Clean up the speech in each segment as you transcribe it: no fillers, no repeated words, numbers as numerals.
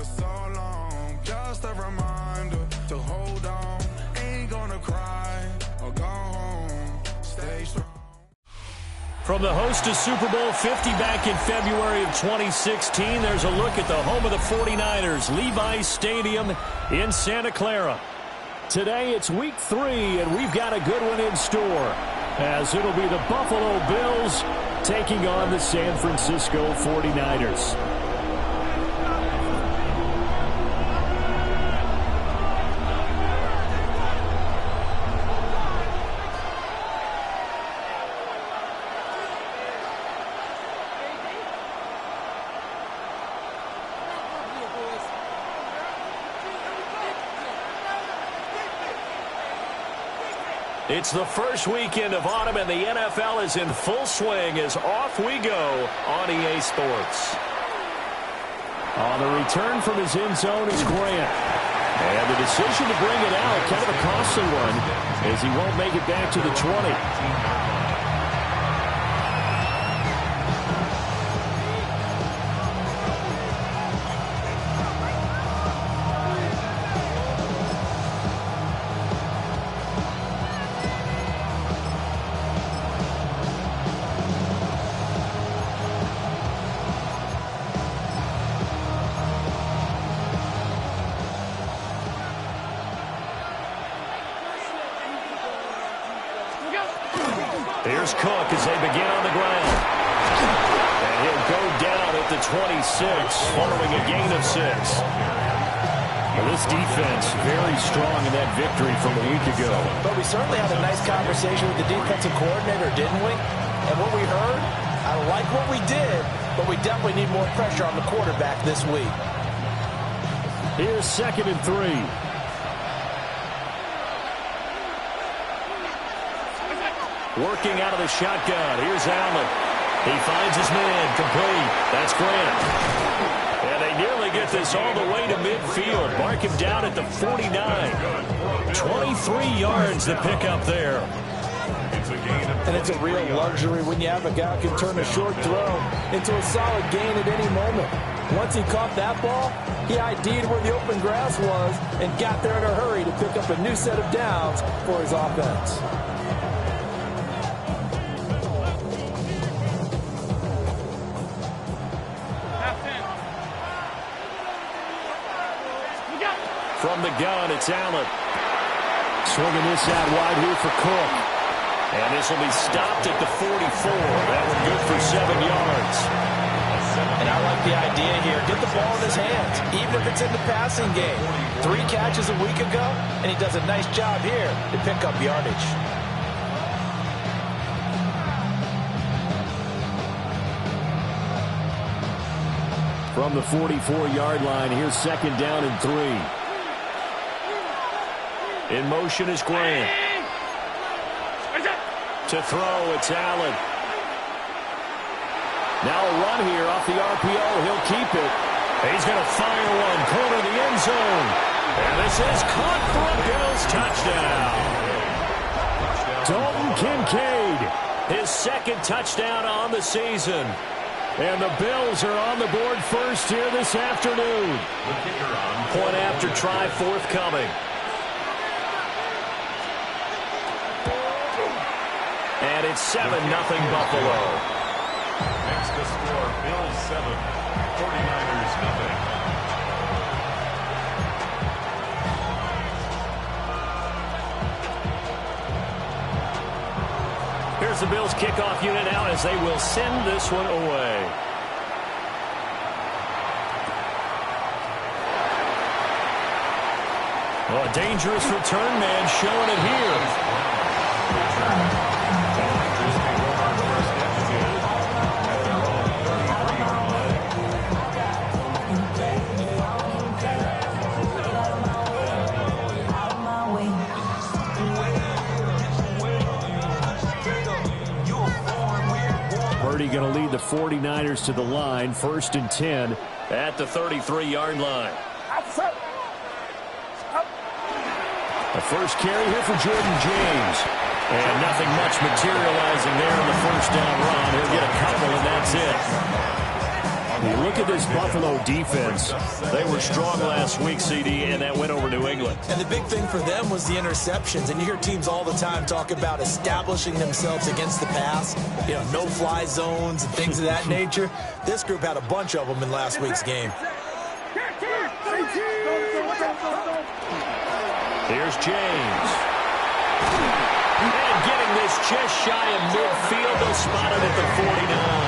for so long. Just a reminder to hold on. Ain't gonna cry or go home. Stay strong. From the host of Super Bowl 50 back in February of 2016, there's a look at the home of the 49ers, Levi's Stadium in Santa Clara. Today it's week 3, and we've got a good one in store, as it'll be the Buffalo Bills taking on the San Francisco 49ers. It's the first weekend of autumn, and the NFL is in full swing as off we go on EA Sports. On the return from his end zone is Grant. And the decision to bring it out, kind of a costly one, as he won't make it back to the 20. Here's Cook as they begin on the ground. And he'll go down at the 26 following a gain of 6. Well, this defense very strong in that victory from a week ago. But we certainly had a nice conversation with the defensive coordinator, didn't we? And what we heard, I like what we did, but we definitely need more pressure on the quarterback this week. Here's 2nd and 3. Working out of the shotgun. Here's Allen. He finds his man. Complete. That's Grant. And they nearly get this all the way to midfield. Mark him down at the 49. 23 yards to pick up there. And it's a real luxury when you have a guy who can turn a short throw into a solid gain at any moment. Once he caught that ball, he ID'd where the open grass was and got there in a hurry to pick up a new set of downs for his offense. From the gun, it's Allen. Swinging this out wide here for Cook. And this will be stopped at the 44. That one good for 7 yards. And I like the idea here. Get the ball in his hands, even if it's in the passing game. 3 catches a week ago, and he does a nice job here to pick up yardage. From the 44-yard line, here's 2nd down and 3. In motion is Grant. To throw, it's Allen. Now a run here off the RPO. He'll keep it. He's going to fire one. Corner the end zone. And this is caught for a Bills touchdown. Dalton Kincaid, his 2nd touchdown on the season. And the Bills are on the board first here this afternoon. Point after try forthcoming. And it's 7-0 Buffalo. Makes the score Bills 7, 49ers 0. Here's the Bills kickoff unit now as they will send this one away. Well, a dangerous return man showing it here. Purdy going to lead the 49ers to the line, 1st and 10 at the 33-yard line. The first carry here for Jordan James. And nothing much materializing there on the first down run. He'll get a couple, and that's it. You look at this Buffalo defense. They were strong last week, CD, and that went over New England. And the big thing for them was the interceptions. And you hear teams all the time talk about establishing themselves against the pass, no-fly zones and things of that nature. This group had a bunch of them in last week's game. Here's James. And getting this just shy of midfield. They'll spot it at the 49.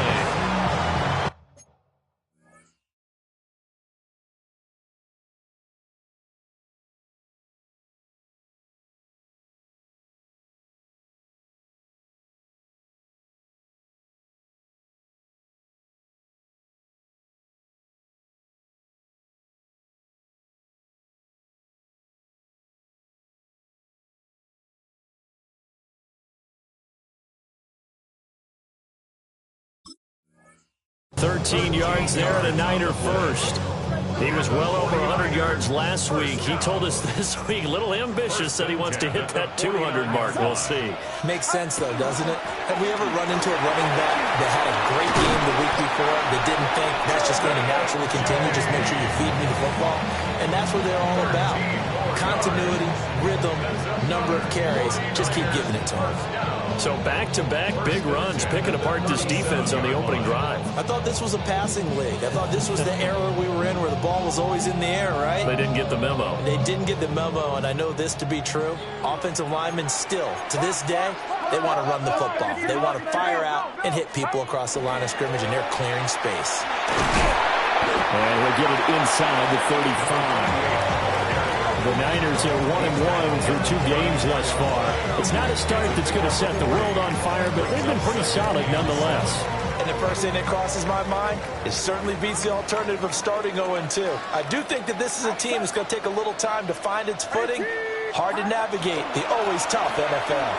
$13 yards there and a Niner first. He was well over 100 yards last week. He told us this week, a little ambitious, said he wants to hit that 200 mark. We'll see. Makes sense, though, doesn't it? Have we ever run into a running back that had a great game the week before that didn't think that's just going to naturally continue, just make sure you feed me the football? And that's what they're all about. Continuity, rhythm, number of carries. Just keep giving it to them. So back-to-back big runs, picking apart this defense on the opening drive. I thought this was a passing league. I thought this was the era we were in where the ball was always in the air, right? They didn't get the memo. They didn't get the memo, and I know this to be true. Offensive linemen still, to this day, they want to run the football. They want to fire out and hit people across the line of scrimmage, and they're clearing space. And he'll get it inside the 35. The Niners are 1-1 through 2 games thus far. It's not a start that's going to set the world on fire, but they've been pretty solid nonetheless. And the first thing that crosses my mind is certainly beats the alternative of starting 0-2. I do think that this is a team that's going to take a little time to find its footing. Hard to navigate the always tough NFL.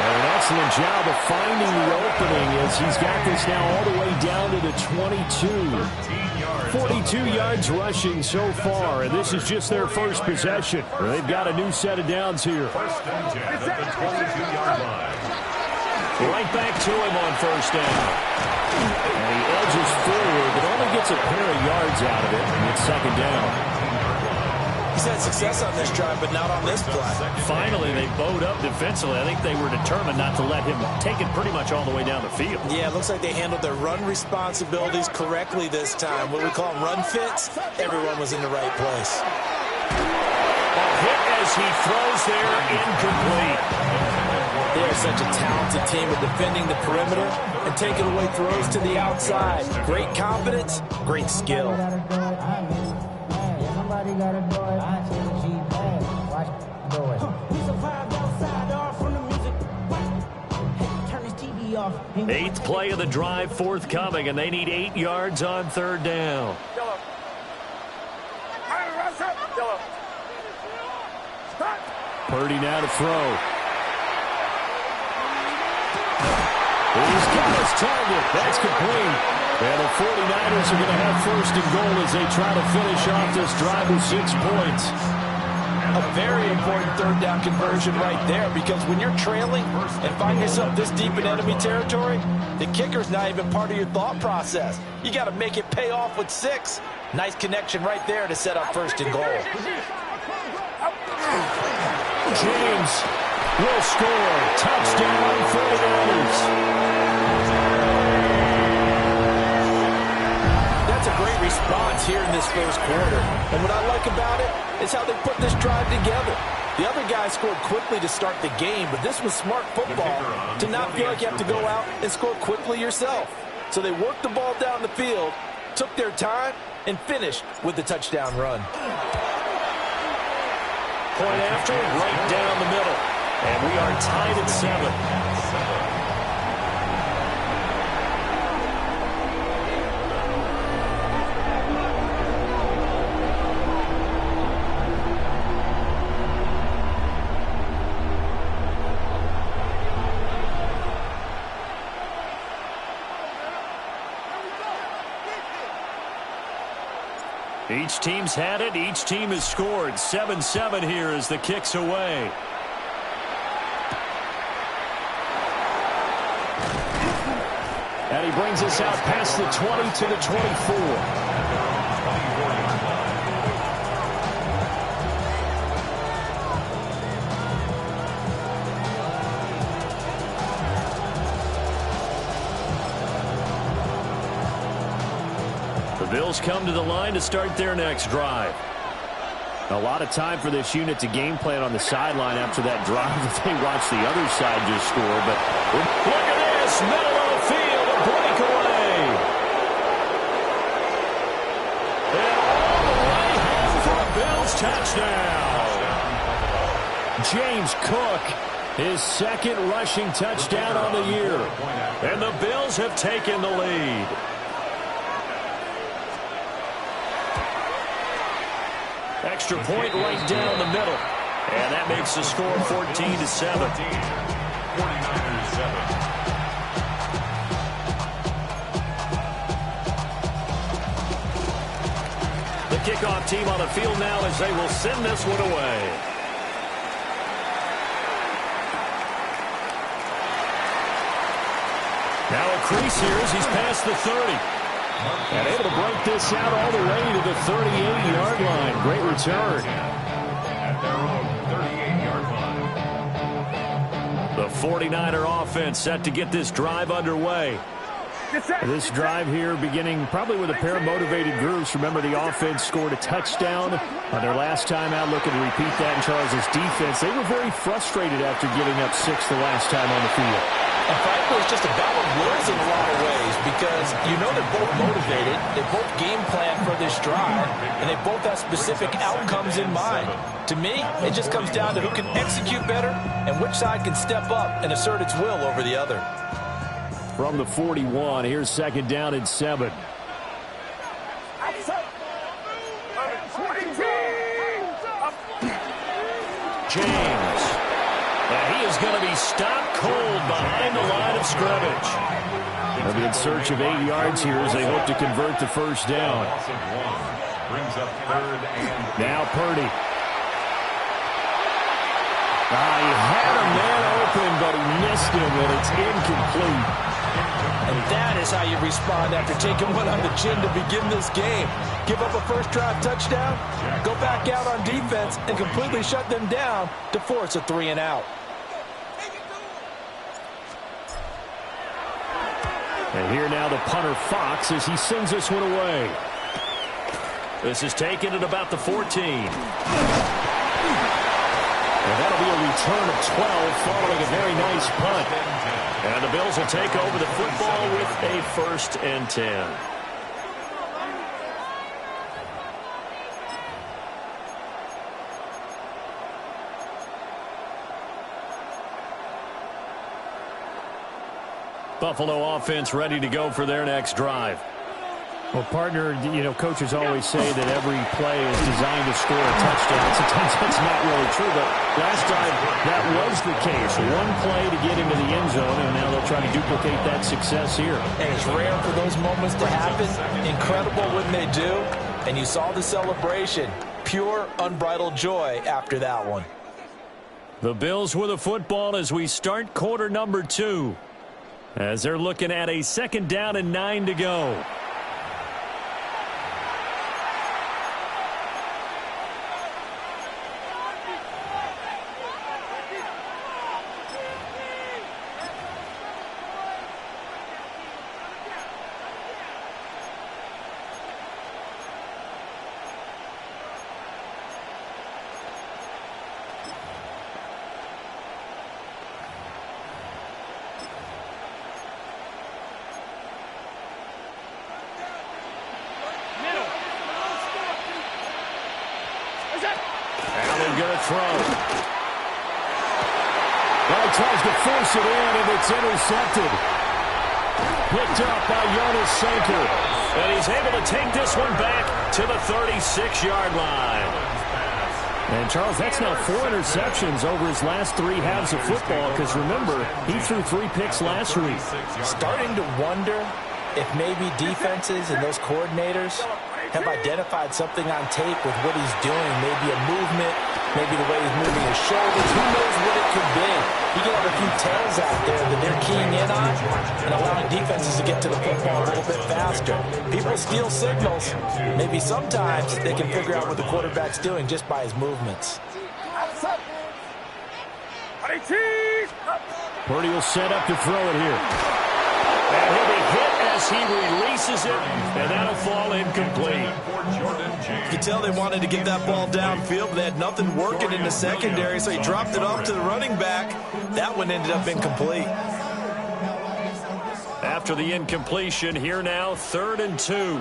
An excellent job of finding the opening as he's got this now all the way down to the 22. 42 yards rushing so far, and this is just their first possession. They've got a new set of downs here. First and 10 at the 22-yard line. Right back to him on first down. And he edges forward, but only gets a pair of yards out of it, and it's second down. He's had success on this drive, but not on this play. Finally, they bowed up defensively. I think they were determined not to let him take it pretty much all the way down the field. Yeah, it looks like they handled their run responsibilities correctly this time. What we call them run fits, everyone was in the right place. A hit as he throws there, incomplete. They are such a talented team at defending the perimeter and taking away throws to the outside. Great confidence, great skill. Eighth play of the drive forthcoming, and they need 8 yards on third down. Purdy now to throw. He's got his target. That's complete. And the 49ers are going to have first and goal as they try to finish off this drive with 6 points. A very important third down conversion right there, because when you're trailing and find yourself this deep in enemy territory, the kicker's not even part of your thought process. You got to make it pay off with 6. Nice connection right there to set up first and goal. James will score. Touchdown, 49ers. That's a great response here in this first quarter. And what I like about it is how they put this drive together. The other guys scored quickly to start the game, but this was smart football to not feel like you have to go out and score quickly yourself. So they worked the ball down the field, took their time, and finished with the touchdown run. Point after, right down the middle. And we are tied at 7. Each team's had it. Each team has scored. 7-7 here as the kick's away. And he brings us out past the 20 to the 24. The Bills come to the line to start their next drive. A lot of time for this unit to game plan on the sideline after that drive that they watched the other side just score. But look at this, middle of the field, a breakaway. And all the way home for a Bills touchdown. James Cook, his second rushing touchdown on the year. And the Bills have taken the lead. Extra point right down the middle. And that makes the score 14-7. 49ers 7. The kickoff team on the field now as they will send this one away. Now a crease here as he's past the 30. And able to break this out all the way to the 38-yard line. Great return. At their own 38-yard line. The 49er offense set to get this drive underway. This drive here beginning probably with a pair of motivated groups. Remember, the offense scored a touchdown on their last time out, looking to repeat that in Charles' defense. They were very frustrated after giving up 6 the last time on the field. And frankly, it's just a battle of wills in a lot of ways because you know they're both motivated, they both game plan for this drive, and they both have specific outcomes in mind. To me, it just comes down to who can execute better and which side can step up and assert its will over the other. From the 41, here's second down and 7. James. And he is going to be stopped cold behind the line of scrimmage. They'll be in search of 8 yards here as they hope to convert the first down. Brings up third and now Purdy. He had a man open, but he missed him, and it's incomplete. And that is how you respond after taking one on the chin to begin this game. Give up a first-drive touchdown, go back out on defense, and completely shut them down to force a 3-and-out. And here now the punter Fox as he sends this one away. This is taken at about the 14. And that'll be a return of 12 following a very nice punt. And the Bills will take over the football with a 1st and 10. Buffalo offense ready to go for their next drive. Well, partner, you know, coaches always say that every play is designed to score a touchdown. Sometimes that's not really true, but last time that was the case. One play to get into the end zone, and now they'll try to duplicate that success here. And it's rare for those moments to happen. Incredible when they do. And you saw the celebration. Pure, unbridled joy after that one. The Bills with the football as we start quarter number 2. As they're looking at a 2nd down and 9 to go. Tries to force it in, and it's intercepted. Picked up by Jonas Sanker. And he's able to take this one back to the 36-yard line. And, Charles, that's now 4 interceptions over his last 3 halves of football, because, remember, he threw 3 picks last week. Starting to wonder if maybe defenses and those coordinators have identified something on tape with what he's doing. Maybe a movement, maybe the way he's moving his shoulders. Who knows what it could be? He can have a few tells out there that they're keying in on and allowing defenses to get to the football a little bit faster. People steal signals. Maybe sometimes they can figure out what the quarterback's doing just by his movements. Purdy will set up to throw it here. And he'll be hit as he releases it, and that'll fall incomplete. You can tell they wanted to get that ball downfield, but they had nothing working in the secondary, so he dropped it off to the running back. That one ended up incomplete. After the incompletion, here now, 3rd and 2.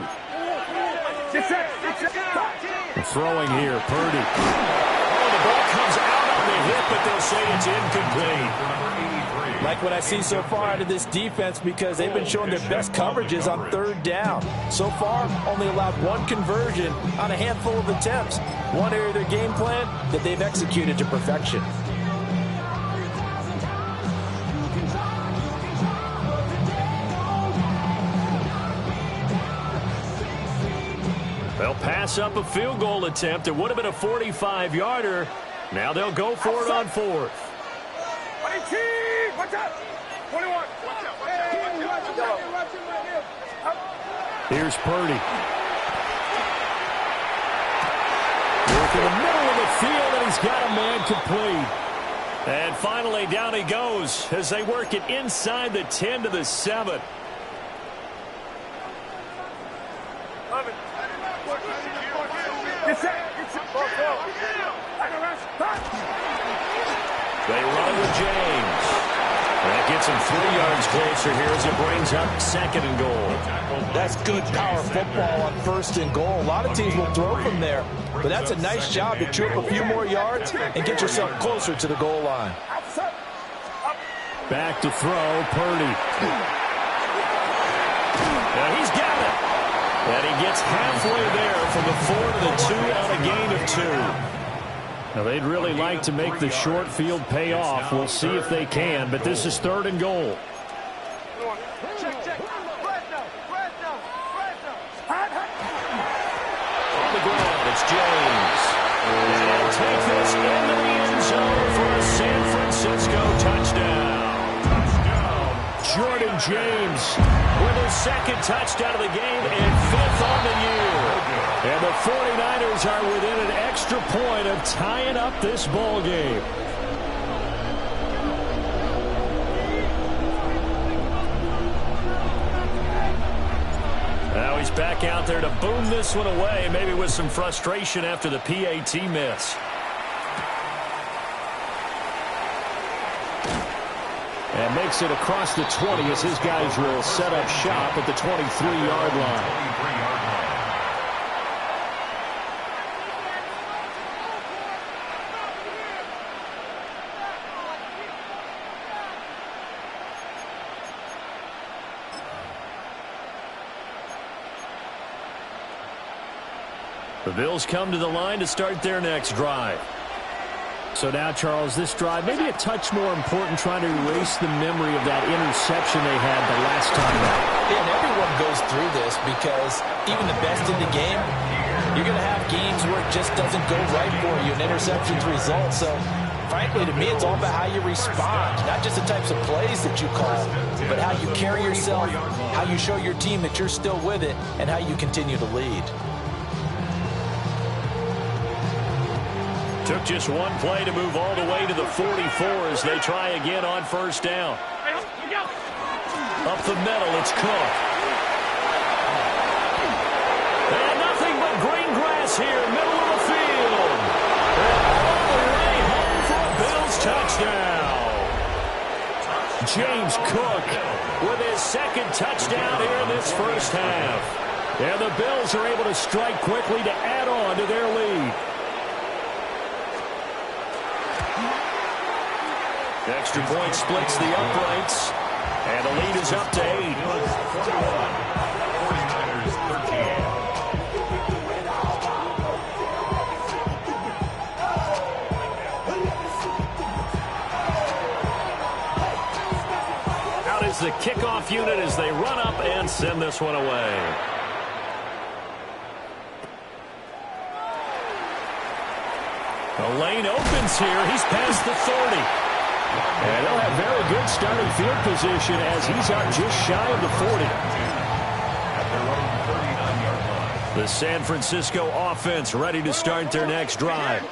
Throwing here, Purdy. Oh, the ball comes out on the hit, but they'll say it's incomplete. Like what I see so far out of this defense, because they've been showing their best coverages on 3rd down. So far, only allowed 1 conversion on a handful of attempts. One area of their game plan that they've executed to perfection. They'll pass up a field goal attempt. It would have been a 45-yarder. Now they'll go for it on 4th. Here's Purdy. Work in the middle of the field, and he's got a man complete. And finally, down he goes as they work it inside the 10 to the 7. They run with James. That gets him 3 yards closer here as it brings up 2nd and goal. That's good power football on 1st and goal. A lot of teams will throw from there, but that's a nice job to chew up a few more yards and get yourself closer to the goal line. Back to throw, Purdy. Now he's got it. And he gets halfway there from the 4 to the 2 on a gain of 2. Now, they'd really like to make the short field pay off. We'll see if they can, but this is 3rd and goal. On the ground, it's James. And he'll take this into the end zone for a San Francisco touchdown. Jordan James with his 2nd touchdown of the game and 5th on the year. And the 49ers are within an extra point of tying up this ball game. Now he's back out there to boom this one away, maybe with some frustration after the PAT miss. And makes it across the 20 as his guys will set up shop at the 23-yard line. The Bills come to the line to start their next drive. So now, Charles, this drive maybe a touch more important, trying to erase the memory of that interception they had the last time out. Yeah, and everyone goes through this because even the best in the game, you're going to have games where it just doesn't go right for you, and interceptions result. So, frankly, to me, it's all about how you respond, not just the types of plays that you call, but how you carry yourself, how you show your team that you're still with it, and how you continue to lead. Took just one play to move all the way to the 44 as they try again on 1st down. Up the middle, it's Cook. And nothing but green grass here, middle of the field. And all the way home for a Bills touchdown. James Cook with his 2nd touchdown here in this 1st half. And the Bills are able to strike quickly to add on to their lead. Extra point splits the uprights, and the lead is up to 8. 49ers 13. Out is the kickoff unit as they run up and send this one away. The lane opens here. He's past the 30. And they'll have very good starting field position as he's out just shy of the 40. The San Francisco offense ready to start their next drive.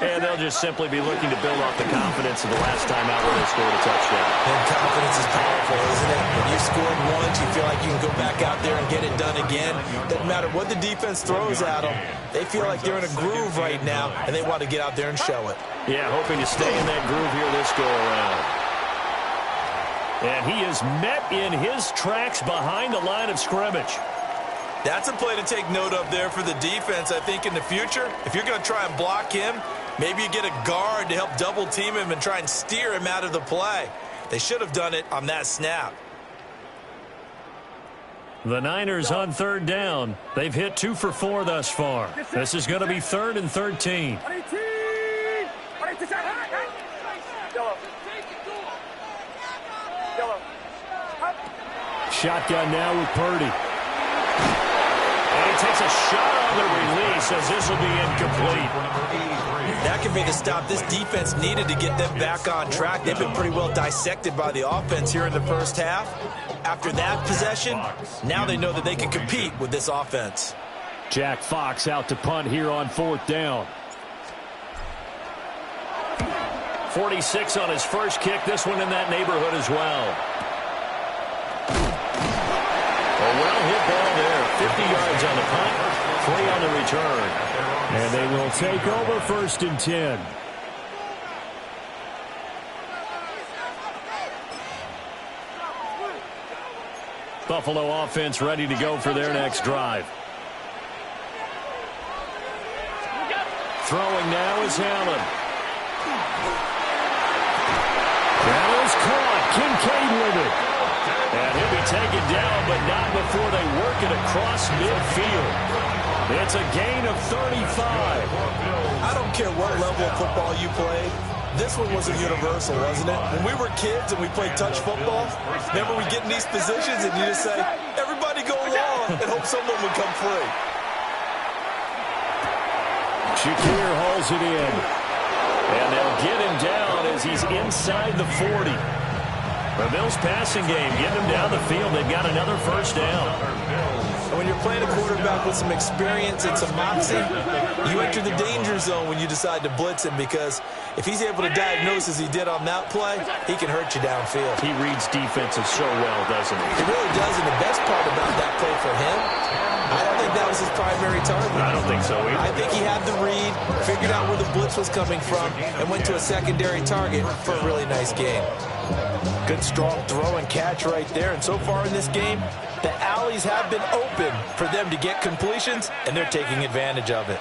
And they'll just simply be looking to build off the confidence of the last time out where they scored a touchdown. And confidence is powerful, isn't it? When you scored once, you feel like you can go back out there and get it done again. Doesn't matter what the defense throws at them. They feel like they're in a groove right now, and they want to get out there and show it. Yeah, hoping to stay in that groove here this go-around. And he is met in his tracks behind the line of scrimmage. That's a play to take note of there for the defense. I think in the future, if you're going to try and block him, maybe you get a guard to help double team him and try and steer him out of the play. They should have done it on that snap. The Niners on third down. They've hit 2 for 4 thus far. This is going to be 3rd and 13. Shotgun now with Purdy. And he takes a shot on the release as this will be incomplete. That could be the stop this defense needed to get them back on track. They've been pretty well dissected by the offense here in the first half. After that possession, now they know that they can compete with this offense. Jack Fox out to punt here on 4th down. 46 on his first kick. This one in that neighborhood as well. A well-hit ball there. 50 yards on the punt, 3 on the return. And they will take over 1st and 10. Buffalo offense ready to go for their next drive. Throwing now is Allen. That is caught. Kincaid with it. And he'll be taken down, but not before they work it across midfield. It's a gain of 35. I don't care what level of football you played. This one was a universal, wasn't it? When we were kids and we played touch football, remember we get in these positions and you just say, everybody go along, and hope someone would come free. Shakir hauls it in. And they'll get him down as he's inside the 40. The Bills passing game, getting him down the field. They've got another 1st down. And when you're playing a quarterback with some experience and some moxie, you enter the danger zone when you decide to blitz him, because if he's able to diagnose as he did on that play, he can hurt you downfield. He reads defenses so well, doesn't he? He really does, and the best part about that play for him, I don't think that was his primary target. I don't think so either. I think he had the read, figured out where the blitz was coming from, and went to a secondary target for a really nice gain. Good, strong throw and catch right there. And so far in this game, the alleys have been open for them to get completions, and they're taking advantage of it.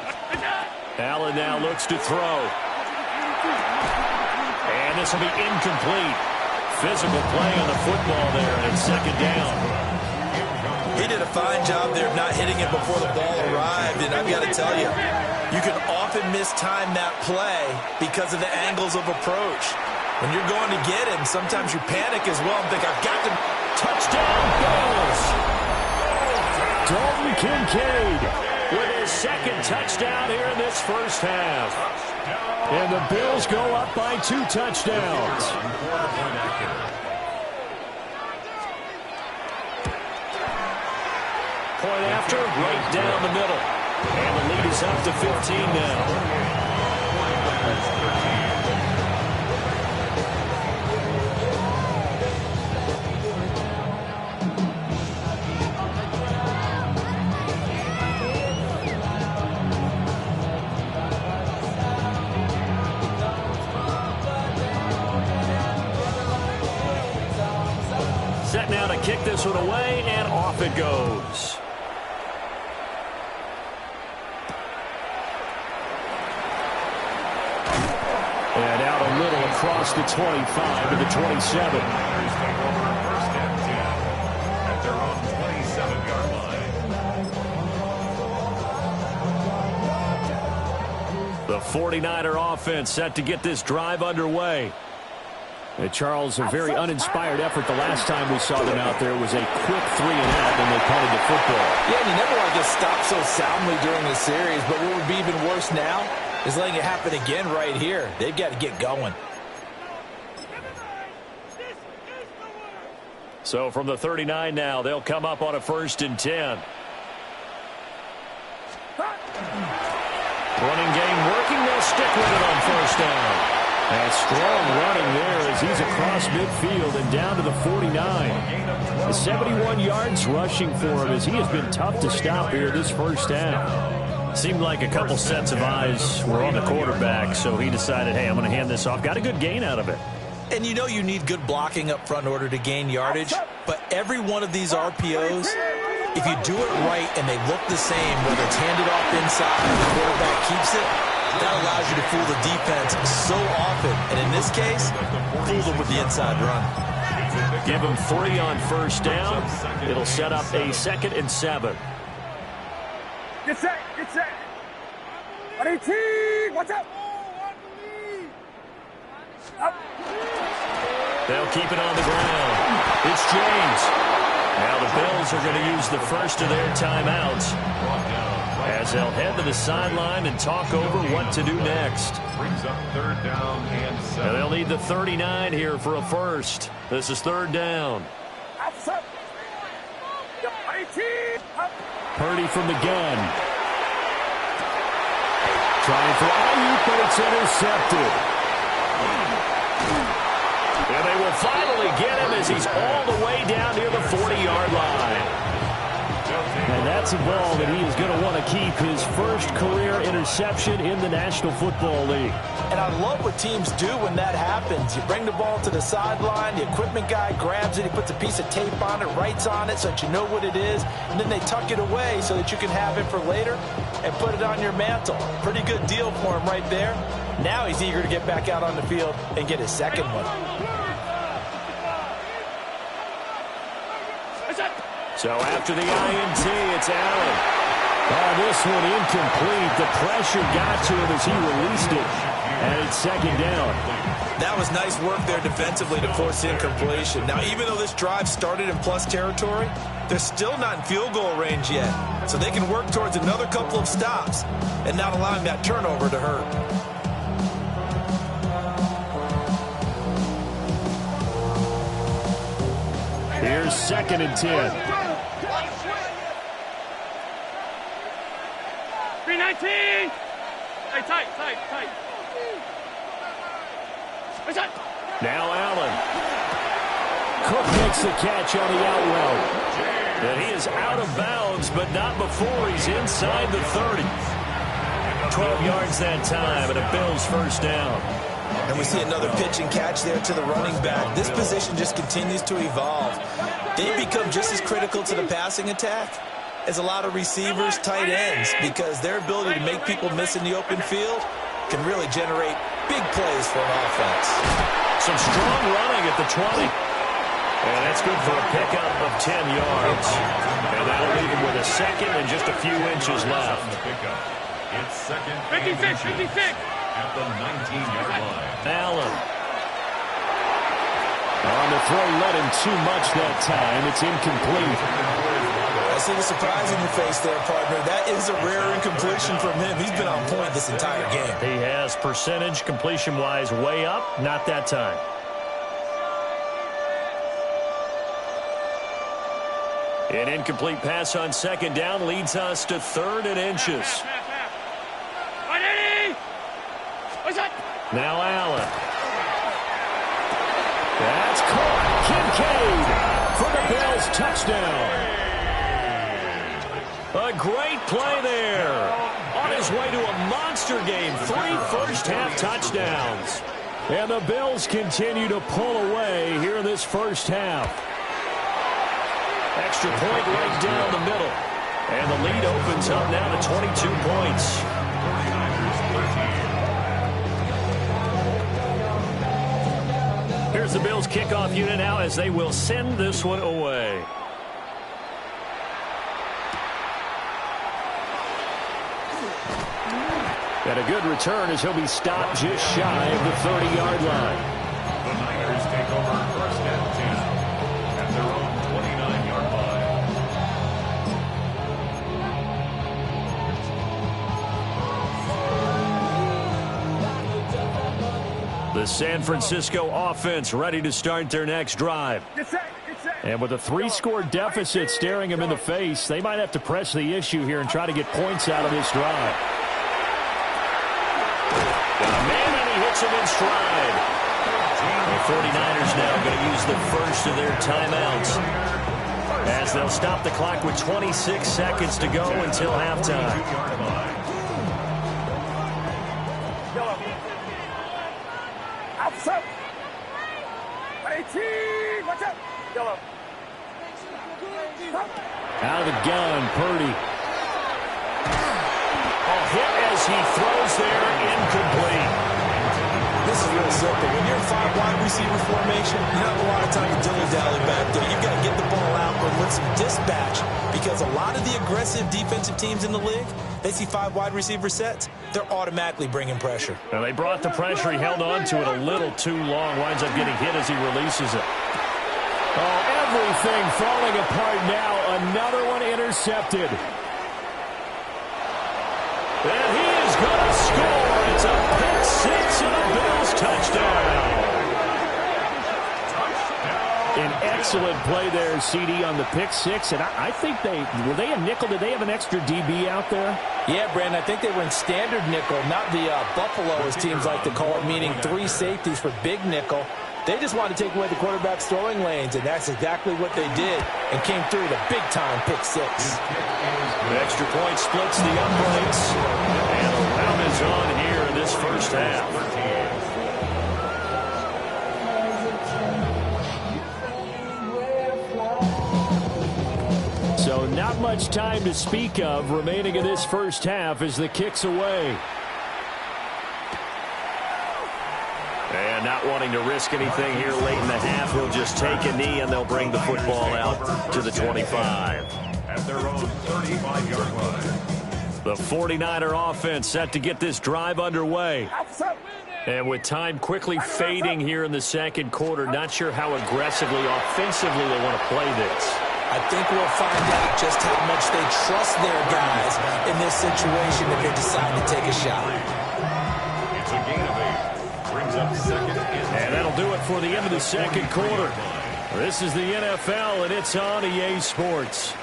Allen now looks to throw. And this will be incomplete. Physical play on the football there, and it's 2nd down. He did a fine job there of not hitting it before the ball arrived, and I've got to tell you, you can often mistime that play because of the angles of approach. When you're going to get him, sometimes you panic as well and think, I've got to. Touchdown, Bills! Dalton Kincaid with his 2nd touchdown here in this first half. And the Bills go up by 2 touchdowns. Point after, right down the middle. And the lead is up to 15 now. Set now to kick this one away, and off it goes. And out a little across the 25 to the 27. At their own 27-yard line. The 49er offense set to get this drive underway. Charles, a very uninspired effort the last time we saw them out there. It was a quick 3-and-out, and they punted the football. Yeah, and you never want to get stopped so soundly during the series, but what would be even worse now is letting it happen again right here. They've got to get going. So from the 39 now, they'll come up on a 1st and 10. Running game working. They'll stick with it on 1st down. And strong running there as he's across midfield and down to the 49. 71 yards rushing for him as he has been tough to stop here this first half. Seemed like a couple sets of eyes were on the quarterback, so he decided, hey, I'm going to hand this off. Got a good gain out of it. And you know you need good blocking up front in order to gain yardage, but every one of these RPOs, if you do it right and they look the same, whether it's handed off inside or the quarterback keeps it, that allows you to fool the defense so often. And in this case, fool them with the inside run. Give them 3 on 1st down. It'll set up a 2nd and 7. Get set, get set. 18, watch out. Up. They'll keep it on the ground. It's James. Now the Bills are going to use the first of their timeouts as they'll head to the sideline and talk over what to do next. Brings up 3rd down and 7. And they'll need the 39 here for a first. This is 3rd down. Purdy from the gun. Trying for Ayuk, but it's intercepted. And they will finally get him as he's all the way down near the 40-yard line. And that's a ball that he is going to want to keep, his first career interception in the National Football League. And I love what teams do when that happens. You bring the ball to the sideline, the equipment guy grabs it, he puts a piece of tape on it, writes on it so that you know what it is, and then they tuck it away so that you can have it for later and put it on your mantle. Pretty good deal for him right there. Now he's eager to get back out on the field and get his second one. So after the INT, it's Allen. Oh, this one incomplete. The pressure got to him as he released it. And it's 2nd down. That was nice work there defensively to force incompletion. Now, even though this drive started in plus territory, they're still not in field goal range yet. So they can work towards another couple of stops and not allowing that turnover to hurt. Here's 2nd and 10. 319. Hey, tight. Now Allen. Cook makes the catch on the out route. And he is out of bounds, but not before he's inside the 30. 12 yards that time, and a Bills 1st down. And we see another pitch and catch there to the running back. This position just continues to evolve. They become just as critical to the passing attack as a lot of receivers, tight ends, because their ability to make people miss in the open field can really generate big plays for an offense. Some strong running at the 20. And that's good for a pickup of 10 yards. And that'll leave him with a 2nd and just a few inches left. It's 2nd 56. at the 19-yard line. Allen. On the throw, let him too much that time. It's incomplete. I see the surprise in your face there, partner. That is a rare incompletion from him. He's been on point this entire game. He has percentage completion-wise way up. Not that time. An incomplete pass on 2nd down leads us to 3rd and inches. Now Allen. That's caught. Kincaid for the Bills touchdown. A great play there. On his way to a monster game. 3 first-half touchdowns. And the Bills continue to pull away here in this first half. Extra point right down the middle. And the lead opens up now to 22 points. 49ers 13. Here's the Bills kickoff unit now as they will send this one away. And a good return as he'll be stopped just shy of the 30-yard line. The Niners The San Francisco offense ready to start their next drive. Get set. Get set. And with a 3-score deficit staring them in the face, they might have to press the issue here and try to get points out of this drive. Got a man, and he hits him in stride. The 49ers now going to use the first of their timeouts, as they'll stop the clock with 26 seconds to go until halftime. Outside. 18. Watch out. Yellow. Out of the gun, Purdy. Hit as he throws there, incomplete. This is real simple. When you're in 5 wide receiver formation, you don't have a lot of time to dilly-dally back there. You've got to get the ball out and with some dispatch, because a lot of the aggressive defensive teams in the league, they see 5 wide receiver sets, they're automatically bringing pressure. Now they brought the pressure. He held on to it a little too long. Winds up getting hit as he releases it. Oh, everything falling apart now. Another one intercepted. And he is going to score. It's a pick six and a Bills touchdown. An excellent play there, CD, on the pick six. And I think were they a nickel? Did they have an extra DB out there? Yeah, Brandon, I think they were in standard nickel, not the Buffalo, as teams like to call it, meaning 3 safeties for big nickel. They just wanted to take away the quarterback's throwing lanes, and that's exactly what they did, and came through with a big-time pick six. The extra point splits the uprights, and the round is on here in this first half. So not much time to speak of remaining in this first half as the kick's away. And not wanting to risk anything here late in the half, he'll just take a knee and they'll bring the football out to the 25. At their own 35-yard line. The 49er offense set to get this drive underway. And with time quickly fading here in the second quarter, not sure how aggressively, offensively they want to play this. I think we'll find out just how much they trust their guys in this situation if they decide to take a shot. It's a gain of 8. Brings up second and that'll do it for the end of the second quarter. This is the NFL, and it's on EA Sports.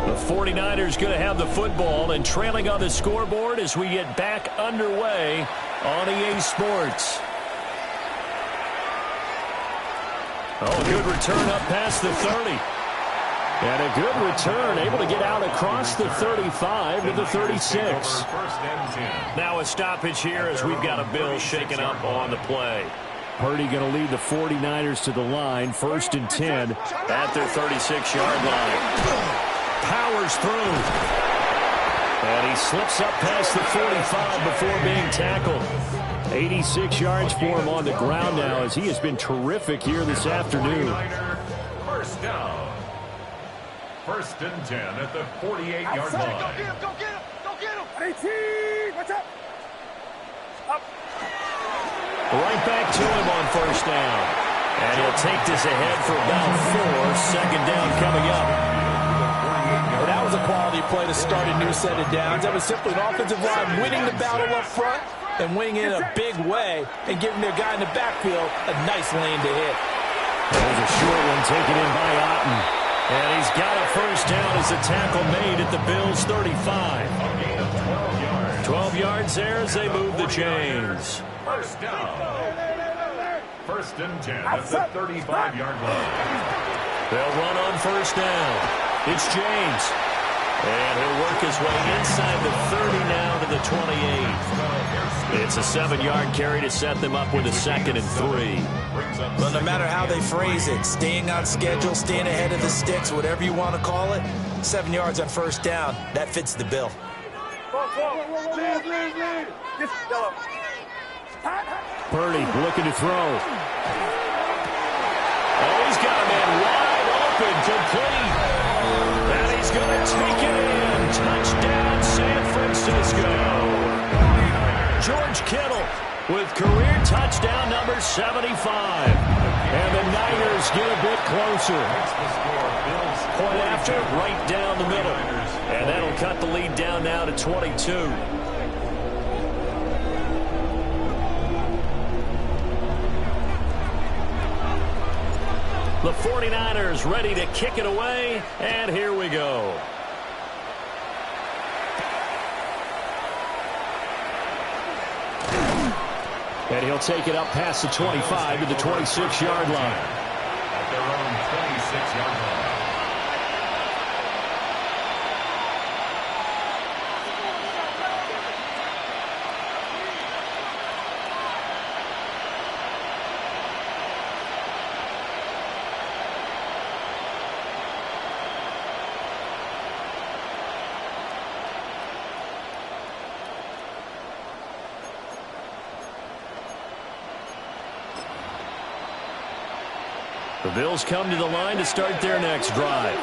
The 49ers going to have the football and trailing on the scoreboard as we get back underway on EA Sports. Oh, good return up past the 30. And a good return, able to get out across the 35 to the 36. Now a stoppage here as we've got a Bill shaken up on the play. Purdy going to lead the 49ers to the line, 1st and 10 at their 36-yard line. Powers through. And he slips up past the 45 before being tackled. 86 yards for him on the ground now as he has been terrific here this afternoon. First down. 1st and 10 at the 48-yard line. Go get him, go get him, go get him. 18, watch out. Up. Right back to him on 1st down. And he'll take this ahead for about 4. 2nd down coming up. Well, that was a quality play to start a new set of downs. That was simply an offensive line winning the battle up front and winning in a big way and giving their guy in the backfield a nice lane to hit. There's a short one taken in by Otten. And he's got a 1st down as the tackle made at the Bills' 35. 12 yards there as they move the chains. 1st down. 1st and 10 at the 35-yard line. They'll run on 1st down. It's James. And he'll work his way inside the 30 now to the 28. It's a 7-yard carry to set them up with a 2nd and 3. Well, no matter how they phrase it, staying on schedule, staying ahead of the sticks, whatever you want to call it, 7 yards on 1st down, that fits the bill. Purdy looking to throw. Oh, he's got a man wide open, complete. And he's going to take it in. Touchdown, San Francisco. George Kittle with career touchdown number 75. And the Niners get a bit closer. point after, right down the middle. And that'll cut the lead down now to 22. The 49ers ready to kick it away, and here we go. And he'll take it up past the 25 to the 26-yard line. At their own 26-yard line. The Bills come to the line to start their next drive.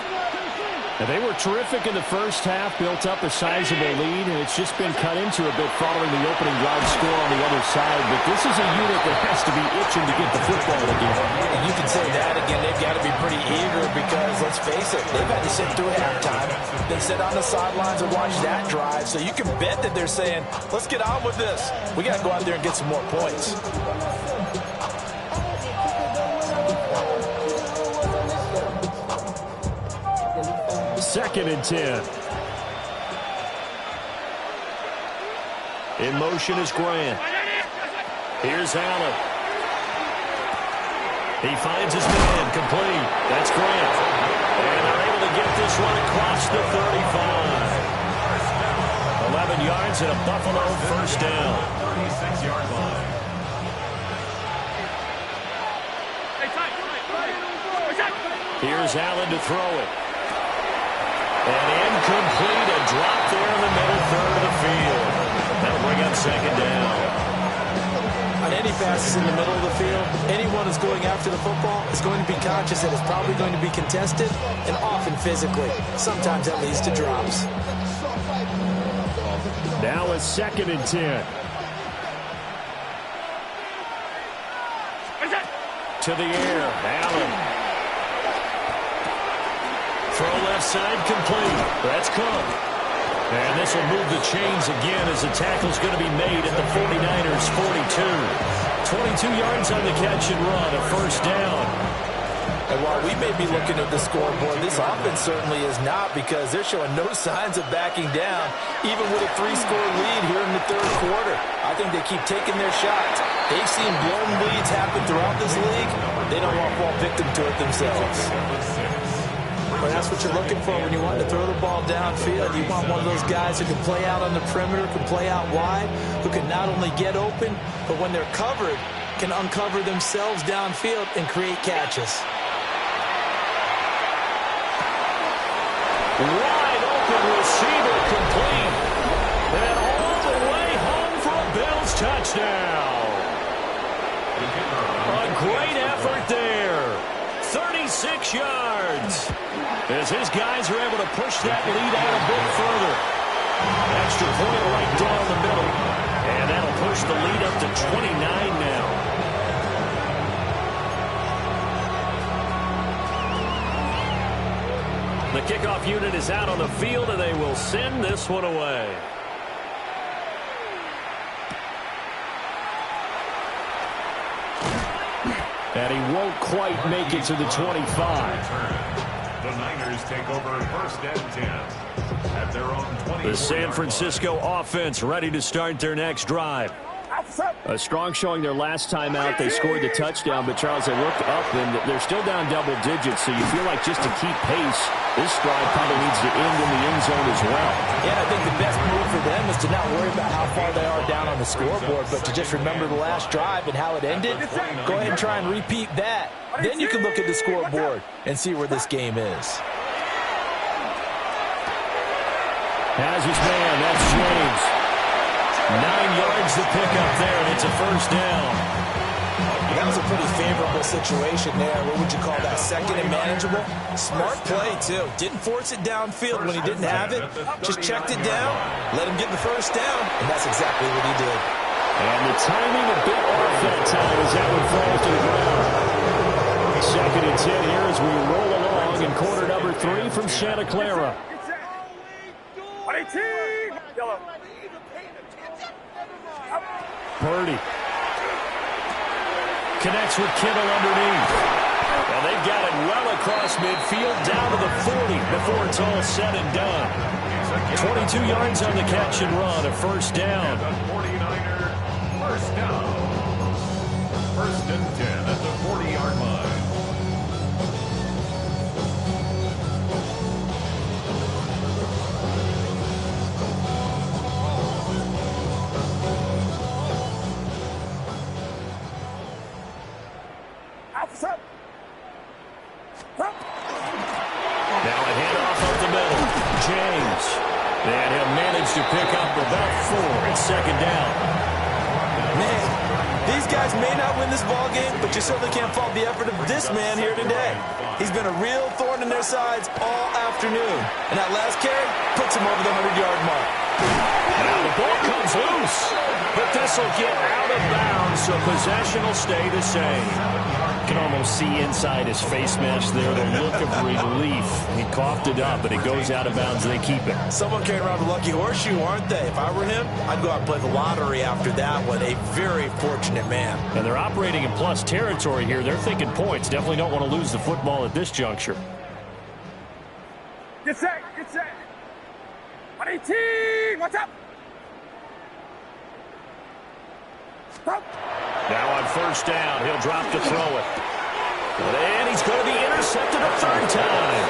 And they were terrific in the first half, built up a sizable lead, and it's just been cut into a bit following the opening drive score on the other side. But this is a unit that has to be itching to get the football again. And you can say that again. They've got to be pretty eager because, let's face it, they've had to sit through halftime, then sit on the sidelines and watch that drive. So you can bet that they're saying, let's get on with this. We got to go out there and get some more points. Second and 10. In motion is Grant. Here's Allen. He finds his man, complete. That's Grant. And they're able to get this one across the 35. 11 yards and a Buffalo first down. 36-yard line. Here's Allen to throw it. And incomplete, a drop there in the middle third of the field. That'll bring up second down. On any passes in the middle of the field, anyone who's going after the football is going to be conscious that it's probably going to be contested and often physically. Sometimes that leads to drops. Now a second and 10. To the air, Allen. Throw left side, complete. That's Cook. And this will move the chains again as the tackle's going to be made at the 49ers' 42. 22 yards on the catch and run, a first down. And while we may be looking at the scoreboard, this offense certainly is not, because they're showing no signs of backing down, even with a 3-score lead here in the third quarter. I think they keep taking their shots. They've seen blown leads happen throughout this league. They don't want to fall victim to it themselves. But that's what you're looking for when you want to throw the ball downfield. You want one of those guys who can play out on the perimeter, can play out wide, who can not only get open, but when they're covered, can uncover themselves downfield and create catches. Wide open receiver, complete. And all the way home for a Bills touchdown. A great effort there. 36 yards. As his guys are able to push that lead out a bit further. Extra point right down the middle. And that'll push the lead up to 29 now. The kickoff unit is out on the field, and they will send this one away. And he won't quite make it to the 25. The Niners take over first and 10 at their own 20. The San Francisco offense ready to start their next drive. A strong showing their last time out. They scored the touchdown, but Charles, they looked up, and they're still down double digits, so you feel like just to keep pace, this drive probably needs to end in the end zone as well. Yeah, I think the best move for them is to not worry about how far they are down on the scoreboard, but to just remember the last drive and how it ended. Go ahead and try and repeat that. Then you can look at the scoreboard and see where this game is. Has his man, that's James. 9 yards to pick up there, and it's a first down. That was a pretty favorable situation there. What would you call that? Second and manageable? Smart play, too. Didn't force it downfield when he didn't have it. Just checked it down, let him get the first down, and that's exactly what he did. And the timing a bit off that time as that one falls to the ground. Second and 10 here as we roll along in quarter number 3 from Santa Clara. Purdy connects with Kittle underneath. And they've got it well across midfield, down to the 40 before it's all said and done. 22 yards on the catch and run, a first down. 49er, first down. First and 10 at the 40-yard line. Now a handoff up the middle. James. And he'll manage to pick up about 4. It's second down. Man, these guys may not win this ball game, but you certainly can't fault the effort of this man here today. He's been a real thorn in their sides all afternoon. And that last carry puts him over the 100-yard mark. Now the ball comes loose. But this will get out of bounds, so possession will stay the same. You can almost see inside his face mask there the look of relief. He coughed it up, but it goes out of bounds. They keep it. Someone carrying around a lucky horseshoe, aren't they? If I were him, I'd go out and play the lottery after that one. A very fortunate man. And they're operating in plus territory here. They're thinking points. Definitely don't want to lose the football at this juncture. Get set, get set. 118, what's up? Now on first down, he'll drop to throw it. And he's going to be intercepted a third time.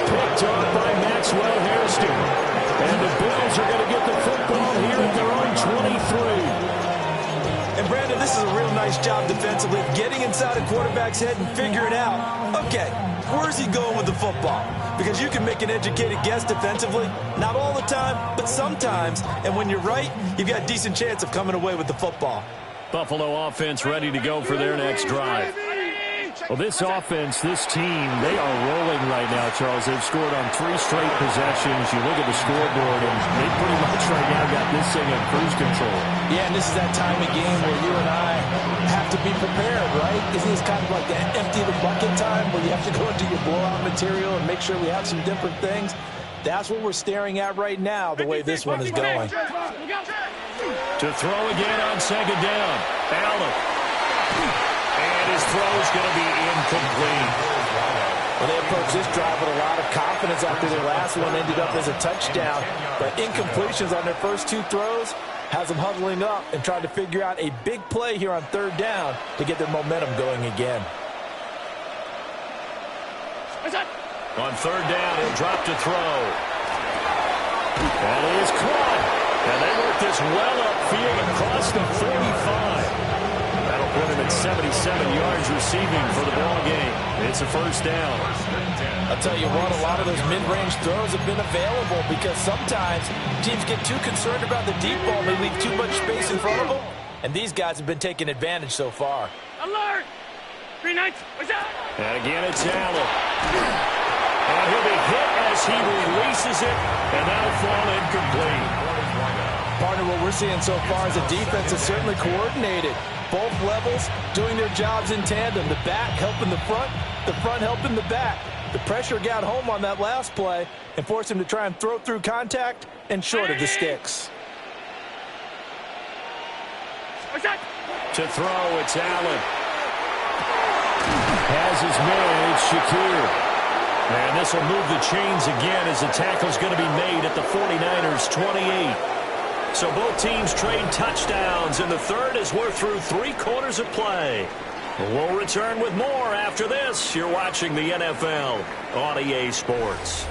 Picked off by Maxwell Hairston. And the Bills are going to get the football here at their own 23. And Brandon, this is a real nice job defensively, getting inside a quarterback's head and figuring out, okay, where's he going with the football? Because you can make an educated guess defensively, not all the time, but sometimes. And when you're right, you've got a decent chance of coming away with the football. Buffalo offense ready to go for their next drive. Well, this offense, this team, they are rolling right now, Charles. They've scored on 3 straight possessions. You look at the scoreboard, and they pretty much right now got this thing on cruise control. Yeah, and this is that time of game where you and I have to be prepared, right? Isn't this kind of like the empty the bucket time where you have to go into your blowout material and make sure we have some different things? That's what we're staring at right now, the way this one is going. To throw again on second down. Allen. And his throw is going to be incomplete. Well, they approached this drive with a lot of confidence after their last one ended up as a touchdown. But incompletions on their first 2 throws has them huddling up and trying to figure out a big play here on third down to get their momentum going again. On third down, he'll drop to throw. And he is caught. And they work this well upfield across the 45. That'll put him at 77 yards receiving for the ball game. It's a first down. I'll tell you what, a lot of those mid-range throws have been available because sometimes teams get too concerned about the deep ball. They leave too much space in front of them. And these guys have been taking advantage so far. Alert! Green Knights, what's up? And again, it's Allen. And he'll be hit as he releases it. And that'll fall incomplete. Partner, what we're seeing so far is a defense that's certainly coordinated. Both levels doing their jobs in tandem. The back helping the front helping the back. The pressure got home on that last play and forced him to try and throw through contact and short of the sticks. To throw, it's Allen. Has his man, it's Shakir. And this will move the chains again as the tackle's going to be made at the 49ers' 28. So both teams trade touchdowns in the third as we're through 3 quarters of play. We'll return with more after this. You're watching the NFL on EA Sports.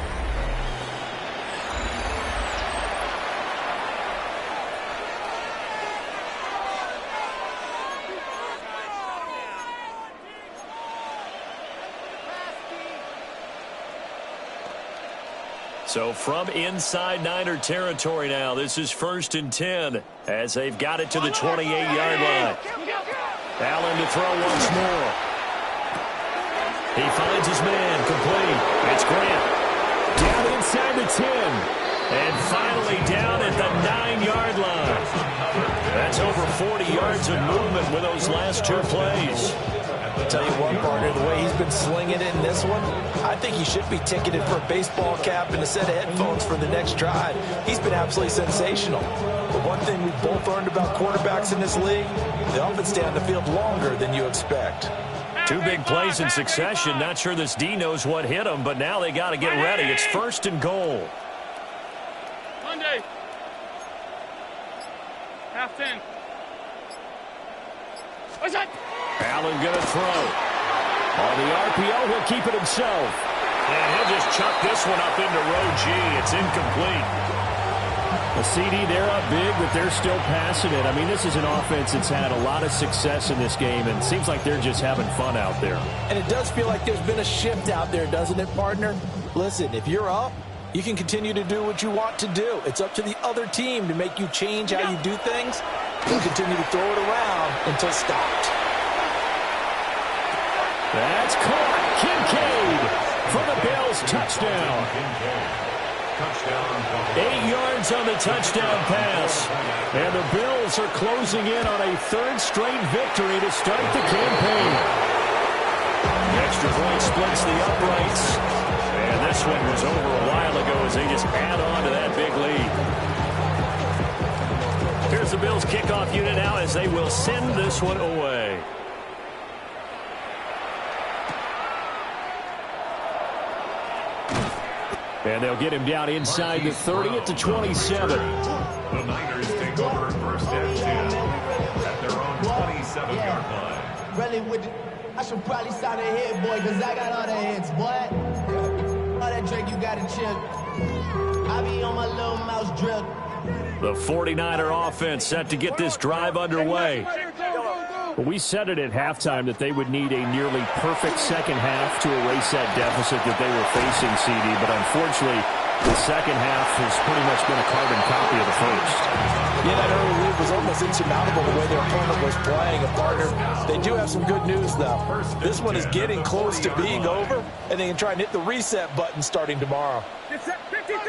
So from inside Niner territory now, this is 1st and 10 as they've got it to the 28-yard line. Allen to throw once more. He finds his man, complete. It's Grant. Down inside the 10. And finally down at the 9-yard line. That's over 40 yards of movement with those last 2 plays. I'll tell you what, partner, the way he's been slinging it in this one. I think he should be ticketed for a baseball cap and a set of headphones for the next drive. He's been absolutely sensational. But one thing we've both learned about quarterbacks in this league, they often stay on the field longer than you expect. 2 big plays in succession. Not sure this D knows what hit him, but now they got to get ready. It's 1st and goal. Monday. Half 10. What's up? Allen going to throw. On the RPO, he'll keep it himself. And he'll just chuck this one up into row G. It's incomplete. The CD, they're up big, but they're still passing it. I mean, this is an offense that's had a lot of success in this game, and it seems like they're just having fun out there. And it does feel like there's been a shift out there, doesn't it, partner? Listen, if you're up, you can continue to do what you want to do. It's up to the other team to make you change how you do things. You'll continue to throw it around until stopped. That's caught. Kincaid for the Bills. Touchdown. 8 yards on the touchdown pass. And the Bills are closing in on a 3rd straight victory to start the campaign. The extra point splits the uprights. And this one was over a while ago as they just add on to that big lead. Here's the Bills kickoff unit now as they will send this one away. And they'll get him down inside the 30 at the 27. The Niners take over 1st and 10 at their own 27-yard line. Really, I should probably sign a hit, boy, because I got all the hits, boy. All that Drake, you got to chill. I be on my little mouse drill. The 49er offense set to get this drive underway. We said it at halftime that they would need a nearly perfect second half to erase that deficit that they were facing, CD. But unfortunately, the second half has pretty much been a carbon copy of the first. Yeah, that early lead was almost insurmountable the way their opponent was playing. A partner, they do have some good news, though. This one is getting close to being over, and they can try and hit the reset button starting tomorrow. Get set. 53.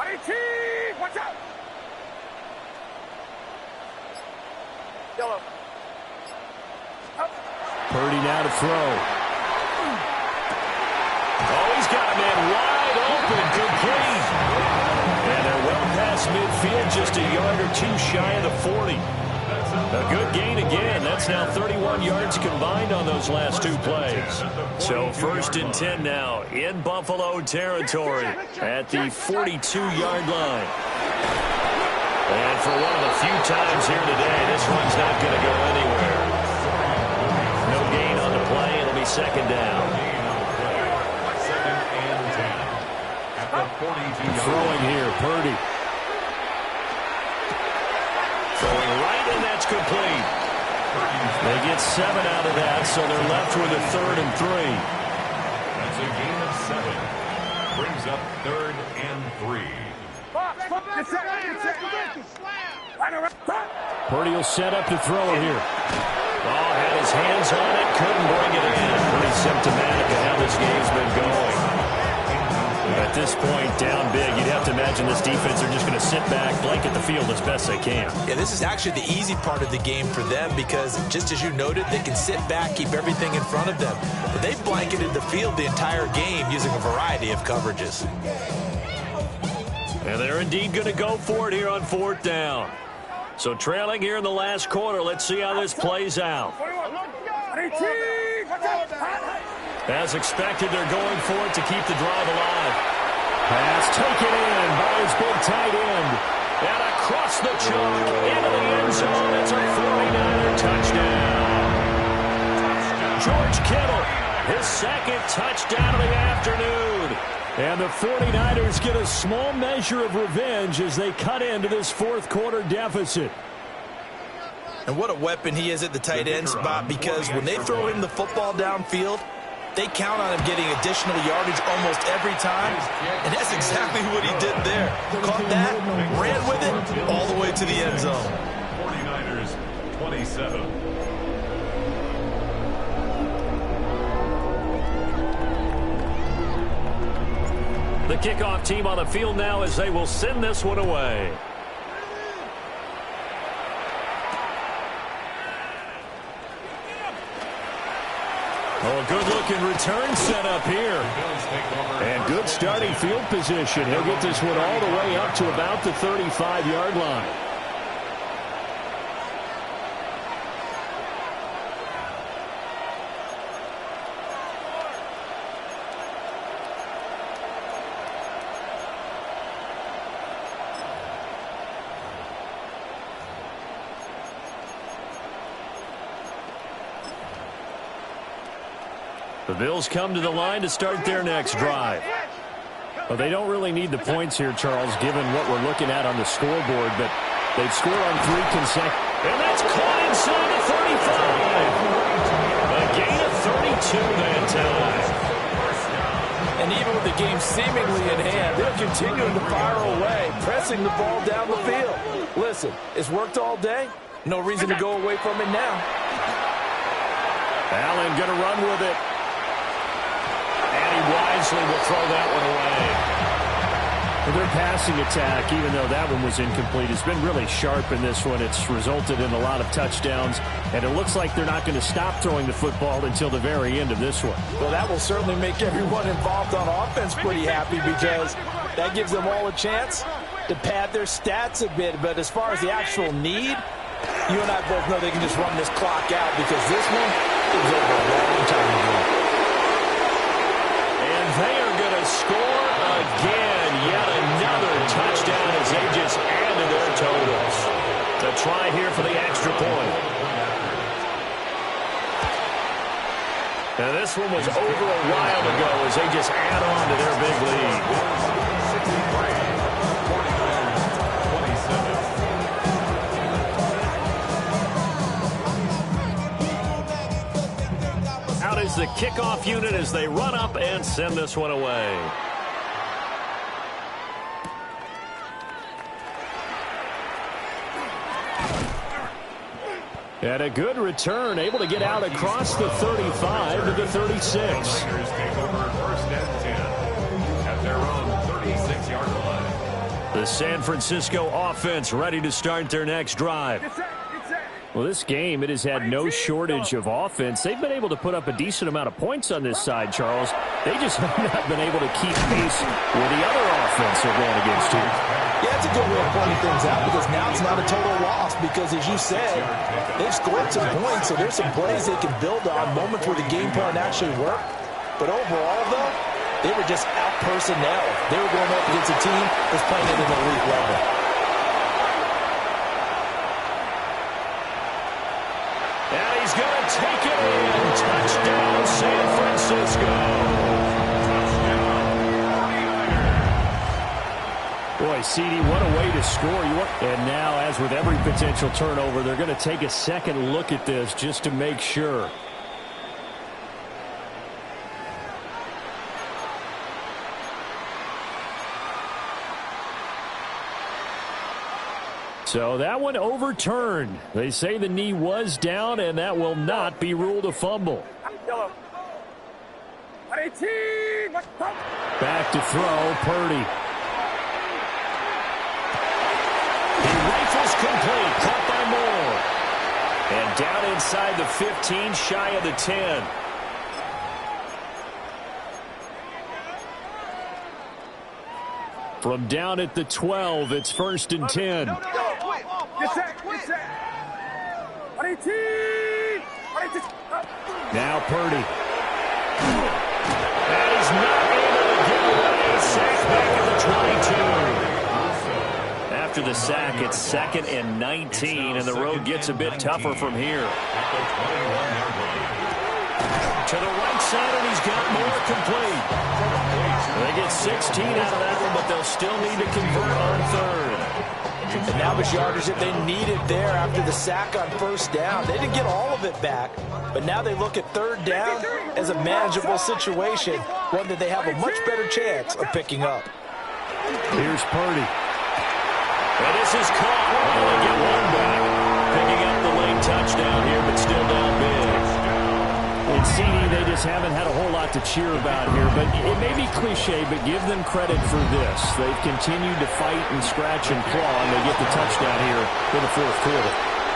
18. Watch out. Yellow. Purdy now to throw. Oh, he's got a man wide open. Complete. And they're well past midfield, just a yard or 2 shy of the 40. A good gain again. That's now 31 yards combined on those last 2 plays. So 1st and 10 now in Buffalo territory at the 42-yard line. And for one of the few times here today, this one's not going to go anywhere. No gain on the play. It'll be 2nd down. 2nd and 10 at the 42-yard Throwing here, Purdy. Throwing right, and that's complete. They get 7 out of that, so they're left with a 3rd and 3. That's a gain of 7. Brings up 3rd and 3. Purdy will set up to throw it here. Oh, had his hands on it, couldn't bring it in. Pretty symptomatic of how this game's been going. At this point, down big, you'd have to imagine this defense are just going to sit back, blanket the field as best they can. Yeah, this is actually the easy part of the game for them because, just as you noted, they can sit back, keep everything in front of them. But they've blanketed the field the entire game using a variety of coverages. And they're indeed going to go for it here on 4th down. So trailing here in the last quarter, let's see how this plays out. As expected, they're going for it to keep the drive alive. Pass taken in by his big tight end. And across the chalk into the end zone. It's a 49er touchdown. George Kittle, his 2nd touchdown of the afternoon. And the 49ers get a small measure of revenge as they cut into this 4th quarter deficit. And what a weapon he is at the tight end spot, because when they throw him the football downfield, they count on him getting additional yardage almost every time. And that's exactly what he did there. Caught that, ran with it, all the way to the end zone. 49ers 27. The kickoff team on the field now as they will send this one away. Oh, a good-looking return set up here. And good starting field position. He'll get this one all the way up to about the 35-yard line. The Bills come to the line to start their next drive. Well, they don't really need the points here, Charles, given what we're looking at on the scoreboard, but they've scored on 3 consecutive. And that's caught inside the 35. A gain of 32 that time. And even with the game seemingly in hand, they're continuing to fire away, pressing the ball down the field. Listen, it's worked all day. No reason to go away from it now. Allen going to run with it. Wisely will throw that one away. Well, their passing attack, even though that one was incomplete, has been really sharp in this one. It's resulted in a lot of touchdowns, and it looks like they're not going to stop throwing the football until the very end of this one. Well, that will certainly make everyone involved on offense pretty happy because that gives them all a chance to pad their stats a bit. But as far as the actual need, you and I both know they can just run this clock out because this one is over a long time ago. They are going to score again. Yet another touchdown as they just add to their totals. The try here for the extra point. Now this one was over a while ago as they just add on to their big lead. 63-47. Out is the kickoff unit as they run up and send this one away. And a good return, able to get out across the 35 to the 36. Take over 1st and 10 at their own 36-yard line. The San Francisco offense ready to start their next drive. Well, this game, it has had no shortage of offense. They've been able to put up a decent amount of points on this side, Charles. They just have not been able to keep pace with the other offense they're going against here. Yeah, it's a good way of pointing things out because now it's not a total loss because, as you said, they've scored some points, so there's some plays they can build on, moments where the game plan actually worked. But overall, though, they were just out-personnel. They were going up against a team that's playing at an elite level. And he's going to take it in. Touchdown, San Francisco. Boy, CD, what a way to score. And now, as with every potential turnover, they're going to take a second look at this just to make sure. So that one overturned. They say the knee was down, and that will not be ruled a fumble. Back to throw, Purdy. He rifles complete, caught by Moore. And down inside the 15, shy of the 10. From down at the 12, it's 1st and 10. Now Purdy. And he's not able to get away. Sacked back at the 22. After the sack, it's 2nd and 19, and the road gets a bit tougher from here. To the right side, and he's got more complete. They get 16 out of that one, but they'll still need to convert on 3rd. And that was yardage that they needed there after the sack on 1st down. They didn't get all of it back, but now they look at 3rd down as a manageable situation, one that they have a much better chance of picking up. Here's Purdy. And this is caught. They get one back. Picking up the late touchdown here, but still down big. In CD, they just haven't had a whole lot to cheer about here, but it may be cliche, but give them credit for this. They've continued to fight and scratch and claw, and they get the touchdown here in the 4th quarter.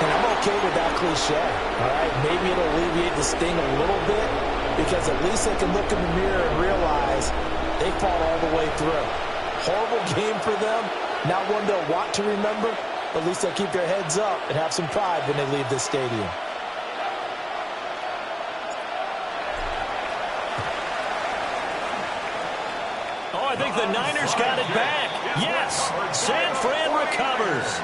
And I'm okay with that cliche, all right? Maybe it'll alleviate the sting a little bit, because at least they can look in the mirror and realize they fought all the way through. Horrible game for them, not one they'll want to remember, but at least they'll keep their heads up and have some pride when they leave this stadium. Oh, I think the Niners got it back. Yes, San Fran recovers.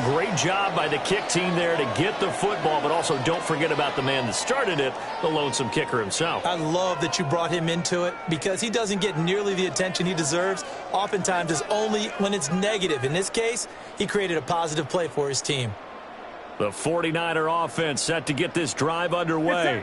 Great job by the kick team there to get the football, but also don't forget about the man that started it, the lonesome kicker himself. I love that you brought him into it because he doesn't get nearly the attention he deserves. Oftentimes it's only when it's negative. In this case, he created a positive play for his team. The 49er offense set to get this drive underway.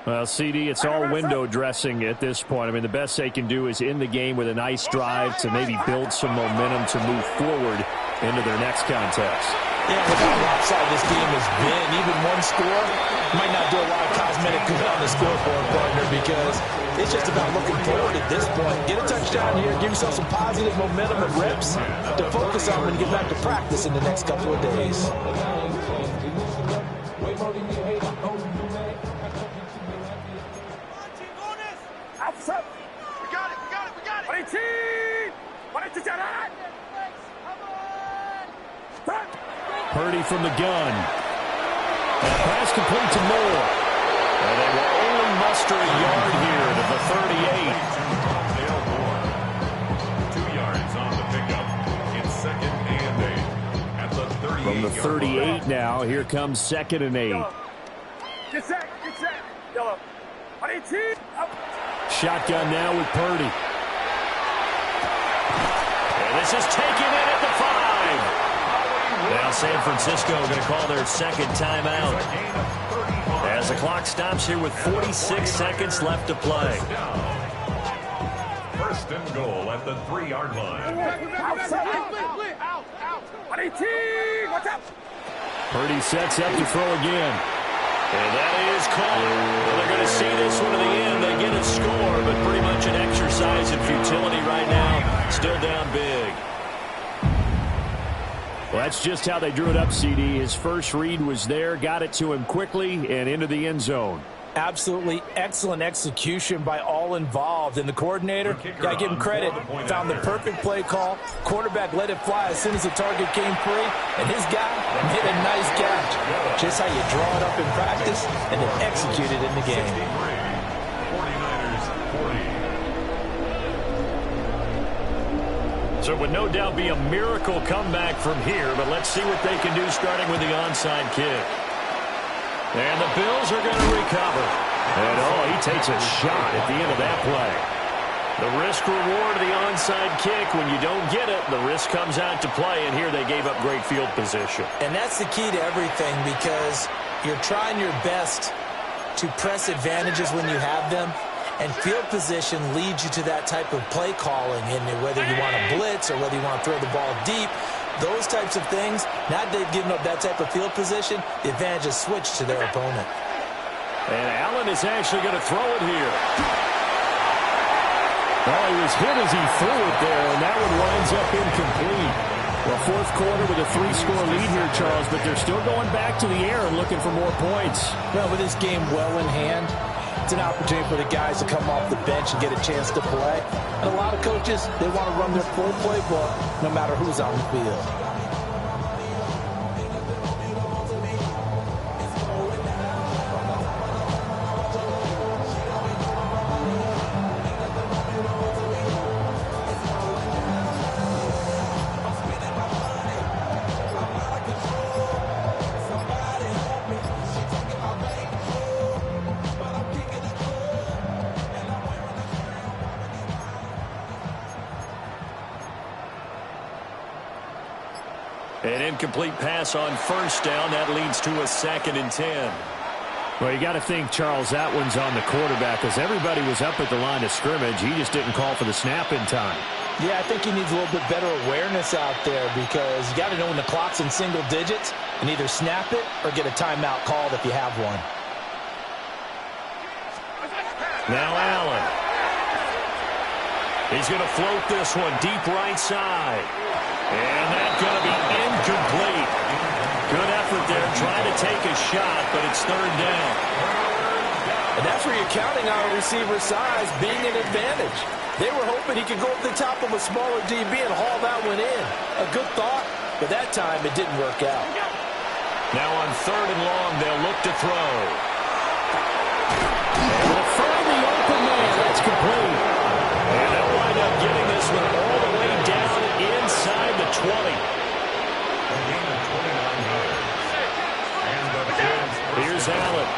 Well, CD, it's all window dressing at this point. I mean, the best they can do is end the game with a nice drive to maybe build some momentum to move forward into their next contest. Yeah, look how lopsided this game has been. Even one score might not do a lot of cosmetic good on the scoreboard, partner, because it's just about looking forward at this point. Get a touchdown here, give yourself some positive momentum and reps to focus on when you get back to practice in the next couple of days. Purdy from the gun. That pass complete to Moore. And they will only muster a yard here to the 38. Dale Moore. 2 yards on the pickup. It's 2nd and 8. At the 38. From the 38 now, here comes 2nd and 8. Get set. Yellow. 18. Shotgun now with Purdy. And this is taken in at the 5. Now San Francisco going to call their second timeout as the clock stops here with 46 seconds left to play. 1st and goal at the 3-yard line. Out. 18. Watch out. Purdy sets up to throw again. And that is called. Well, they're going to see this one to the end. They get a score, but pretty much an exercise in futility right now. Still down big. Well, that's just how they drew it up, CD. His first read was there, got it to him quickly, and into the end zone. Absolutely excellent execution by all involved. And the coordinator, got to give him credit, found the perfect play call. Quarterback let it fly as soon as the target came free. And his guy made a nice catch. Just how you draw it up in practice and then execute it in the game. 49ers 40. So it would no doubt be a miracle comeback from here, but let's see what they can do starting with the onside kick. And the Bills are going to recover. And, he takes a shot at the end of that play. The risk-reward of the onside kick, when you don't get it, the risk comes out to play, and here they gave up great field position. And that's the key to everything because you're trying your best to press advantages when you have them. And field position leads you to that type of play calling, and whether you want to blitz or whether you want to throw the ball deep, those types of things, now they've given up that type of field position, the advantage is switched to their opponent. And Allen is actually going to throw it here. Well, he was hit as he threw it there, and that one winds up incomplete. Well, fourth quarter with a 3-score lead here, Charles, but they're still going back to the air and looking for more points. Well, with this game well in hand, it's an opportunity for the guys to come off the bench and get a chance to play. And a lot of coaches, they want to run their full playbook no matter who's on the field. An incomplete pass on first down. That leads to a 2nd and 10. Well, you got to think, Charles, that one's on the quarterback because everybody was up at the line of scrimmage. He just didn't call for the snap in time. Yeah, I think he needs a little bit better awareness out there because you got to know when the clock's in single digits and either snap it or get a timeout called if you have one. Now Allen. He's going to float this one deep right side. And that's going to be incomplete. Good effort there trying to take a shot, but it's 3rd down. And that's where you're counting on a receiver's size being an advantage. They were hoping he could go up the top of a smaller DB and haul that one in. A good thought, but that time it didn't work out. Now on 3rd and long, they'll look to throw. And they'll find the open man. That's complete. And they'll wind up getting this one all the way down inside the 20. A gain of 29 yards. And the Here's Allen.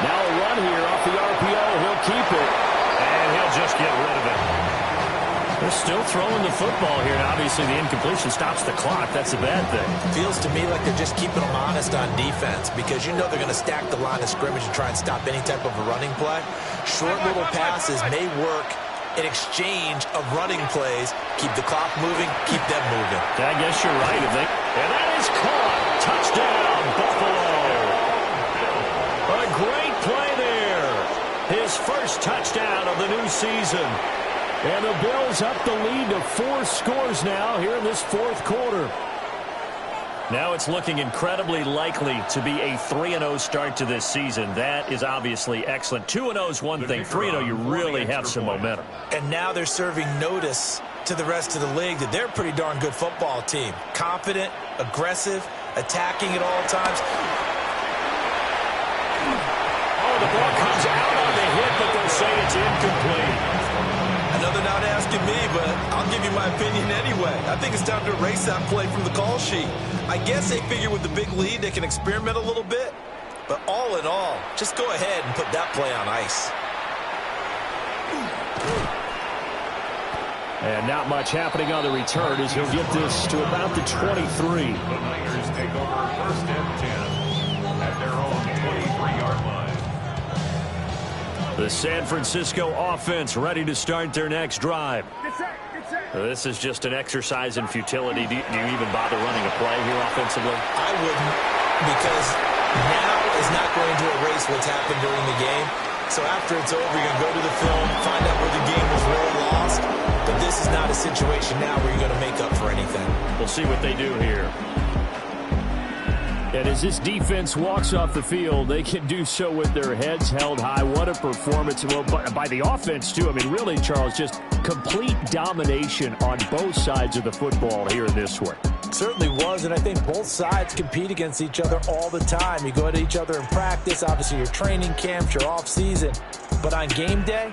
Now a run here off the RPO. He'll keep it. And he'll just get rid of it. They're still throwing the football here. And obviously, the incompletion stops the clock. That's a bad thing. Feels to me like they're just keeping them honest on defense because you know they're going to stack the line of scrimmage and try and stop any type of a running play. Short little passes may work in exchange of running plays. Keep the clock moving, keep them moving. I guess you're right. And that is caught. Touchdown, Buffalo. A great play there. His first touchdown of the new season. And the Bills up the lead to 4 scores now here in this 4th quarter. Now it's looking incredibly likely to be a 3-0 start to this season. That is obviously excellent. 2-0 is one thing. 3-0, you really have some momentum. And now they're serving notice to the rest of the league that they're a pretty darn good football team. Confident, aggressive, attacking at all times. Oh, the ball comes out on the hit, but they'll say it's incomplete. Another not asking me, but I'll give you my opinion anyway. I think it's time to erase that play from the call sheet. I guess they figure with the big lead they can experiment a little bit. But all in all, just go ahead and put that play on ice. And not much happening on the return as he'll get this to about the 23. The Niners take over 1st and 10 at their own 23-yard line. The San Francisco offense ready to start their next drive. Get set, get set. This is just an exercise in futility. Do you even bother running a play here offensively? I wouldn't, because now is not going to erase what's happened during the game. So after it's over, you're going to go to the film, find out where the game was really lost. But this is not a situation now where you're going to make up for anything. We'll see what they do here. And as this defense walks off the field, they can do so with their heads held high. What a performance. Well, by the offense, too. I mean, really, Charles, just complete domination on both sides of the football here in this one. Certainly was, and I think both sides compete against each other all the time. You go at each other in practice, obviously your training camps, your off-season. But on game day,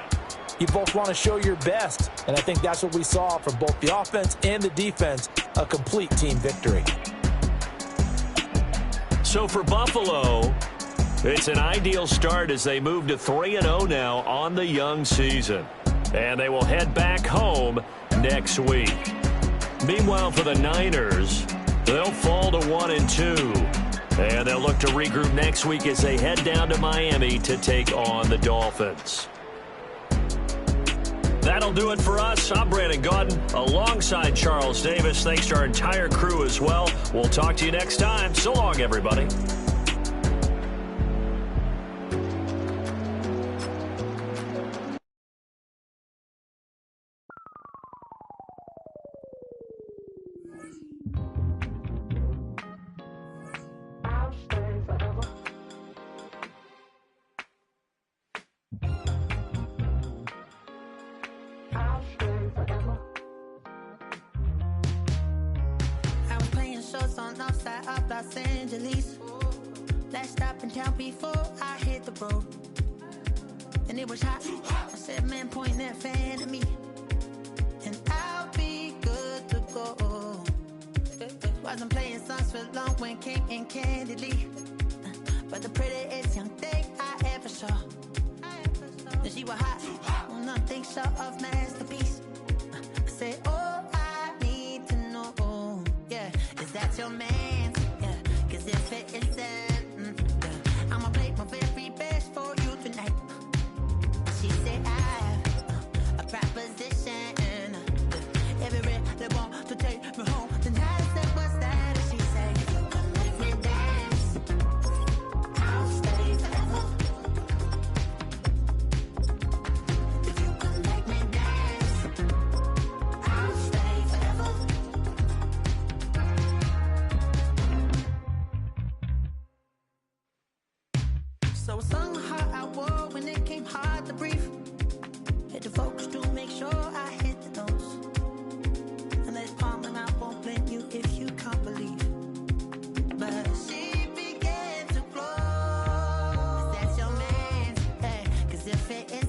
you both want to show your best. And I think that's what we saw from both the offense and the defense, a complete team victory. So for Buffalo, it's an ideal start as they move to 3-0 now on the young season. And they will head back home next week. Meanwhile, for the Niners, they'll fall to 1-2. And they'll look to regroup next week as they head down to Miami to take on the Dolphins. That'll do it for us. I'm Brandon Gaudin alongside Charles Davis. Thanks to our entire crew as well. We'll talk to you next time. So long, everybody. Los Angeles. Last stop in town before I hit the road. And it was hot. I said, man, point that fan at me. And I'll be good to go. Wasn't playing songs for long when came in candidly. But the prettiest young thing I ever saw. And she was hot. Well, nothing short of masterpiece. I said, oh, I need to know. Yeah, is that your man? Yeah, cause if it isn't, yeah, I'ma play my very best for you tonight. She said, I have a proposition. Every they want to take me home. Then I said, what's that? And she said, if you can make me dance, I'll stay forever. If you can make me dance, I'll stay forever.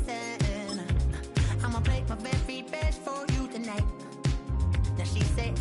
listen. I'ma play my very best for you tonight. Now she say